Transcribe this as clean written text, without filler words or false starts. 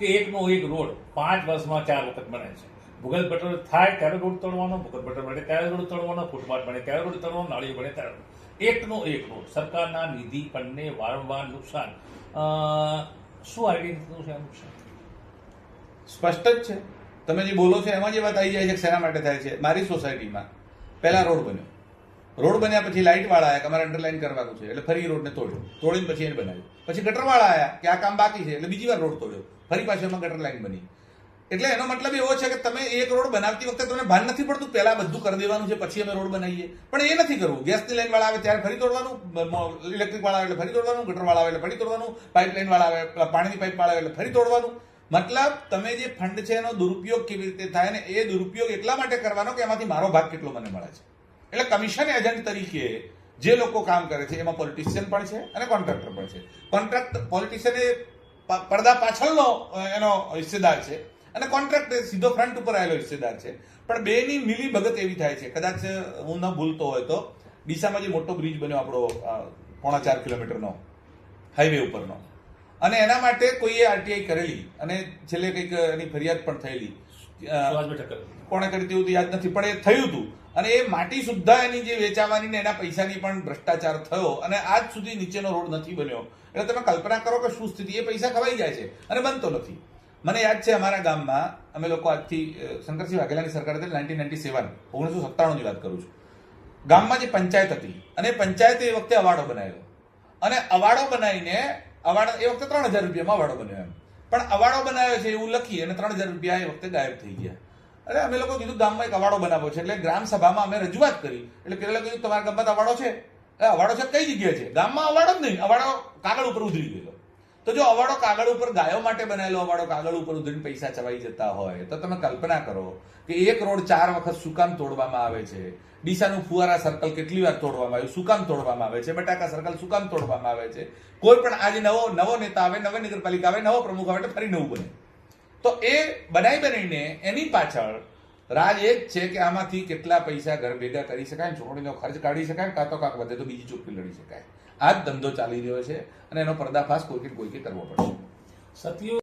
કે એકનો એક રોડ 5 વર્ષમાં 4 વખત બને છે. ભૂગર્ભ ગટર થાય ત્યારે રોડ તોડવાનો, ભૂગર્ભ ગટર બને ત્યારે રોડ તોડવાનો, ફૂટપાથ બને ત્યારે રોડ તોડવાનો, નાળીઓ બને ત્યારે એકનો એક રોડ. સરકારના નિધિ ફંડને વારંવાર નુકસાન. શું આઈડેન્ટિટીનું છે આ નુકસાન? સ્પષ્ટ જ છે. તમે જે બોલો છો એમાં જે વાત આવી જાય છે કે શેના માટે થાય છે. મારી સોસાયટીમાં પહેલા રોડ બન્યો, રોડ બન્યા પછી લાઇટ વાળા આવ્યા કે અમારે અંડરલાઈન કરવાનું છે એટલે ફરી રોડને તોડ્યો, તોડીને પછી એને બનાવ્યું. પછી ગટર વાળા આવ્યા કે આ કામ બાકી છે એટલે બીજી વાર રોડ તોડ્યો, ફરી પાછું એમાં ગટર લાઈન બની. એટલે એનો મતલબ એવો છે કે તમે એક રોડ બનાવતી વખતે તમને ભાન નથી પડતું પહેલા બધું કરી દેવાનું છે પછી અમે રોડ બનાવીએ, પણ એ નથી કરવું. ગેસની લાઈન વાળા આવે ત્યારે ફરી તોડવાનું, ઇલેક્ટ્રિક વાળા આવે એટલે ફરી તોડવાનું, ગટર વાળા આવે એટલે ફરી તોડવાનું, પાઇપલાઈન વાળા આવે, પાણીની પાઇપ વાળા આવે એટલે ફરી તોડવાનું. મતલબ તમે જે ફંડ છે એનો દુરુપયોગ કેવી રીતે થાય ને એ દુરુપયોગ એટલા માટે કરવાનો કે એમાંથી મારો ભાગ કેટલો મને મળે છે. એટલે કમિશન એજન્ટ તરીકે જે લોકો કામ કરે છે એમાં પોલિટિશિયન પણ છે અને કોન્ટ્રાક્ટર પણ છે. પોલિટિશિયન એ પડદા પાછળનો એનો હિસ્સેદાર છે અને કોન્ટ્રાક્ટર સીધો ફ્રન્ટ ઉપર આવેલો હિસ્સેદાર છે. પણ બેની મિલી ભગત એવી થાય છે, કદાચ હું ન ભૂલતો હોય તો ડીસામાં જે મોટો બ્રિજ બન્યો આપણો 4.5 કિલોમીટરનો હાઈવે ઉપરનો, અને એના માટે કોઈએ આરટીઆઈ કરેલી અને છેલ્લે કંઈક એની ફરિયાદ પણ થયેલી. કોણે કરી તેવું તો યાદ નથી, પણ એ થયું હતું. અને એ માટી સુદ્ધા એની જે વેચાવાની ને એના પૈસાની પણ ભ્રષ્ટાચાર થયો અને આજ સુધી નીચેનો રોડ નથી બન્યો. એટલે તમે કલ્પના કરો કે શું સ્થિતિ. એ પૈસા ખવાઈ જાય છે અને બનતો નથી. મને યાદ છે અમારા ગામમાં અમે લોકો આજથી શંકરસિંહ વાઘેલાની સરકાર હતી 1997 ની વાત કરું છું. ગામમાં જે પંચાયત હતી અને પંચાયતે એ વખતે અવાડો બનાવેલો અને અવાડો બનાવીને એ વખતે 3000 રૂપિયામાં અવાડો બન્યો એમ, પણ અવાડો બનાવ્યો છે એવું લખી અને 3000 રૂપિયા એ વખતે ગાયબ થઈ ગયા. એટલે અમે લોકો કીધું ગામમાં એક અવાડો બનાવ્યો છે, એટલે ગ્રામ સભામાં અમે રજૂઆત કરી. એટલે પેલા કીધું તમારા ગામમાં અવાડો છે? અવાડો છે કઈ જગ્યાએ છે? ગામમાં અવાડો જ નહીં, અવાડો કાગળ ઉપર ઉધરી ગયેલો. તો જો અવાડો કાગળ ઉપર ગાયો માટે બનાવેલો અવાડો કાગળ ઉપર ઉધરીને પૈસા ચવાઈ જતા હોય તો તમે કલ્પના કરો કે એક રોડ 4 વખત શું કામ તોડવામાં આવે છે. ડીસાનું ફુવારા સર્કલ કેટલી વાર તોડવામાં આવ્યું, શું કામ તોડવામાં આવે છે. બટાકા સર્કલ શું કામ તોડવામાં આવે છે. કોઈ પણ આજે નવો નેતા આવે, નવી નગરપાલિકા આવે, નવો પ્રમુખ આવે એટલે ફરી નવું બને. તો એ બનાવીને એની પાછળ રાજ એ જ છે કે આમાંથી કેટલા પૈસા ઘર ભેગા કરી શકાય, ચૂંટણીનો ખર્ચ કાઢી શકાય, કાં તો કાંક વધે તો બીજી ચોખ્ખી લડી શકાય. આ જ ધંધો ચાલી રહ્યો છે અને એનો પર્દાફાશ કોઈકે કરવો પડશે. સત્ય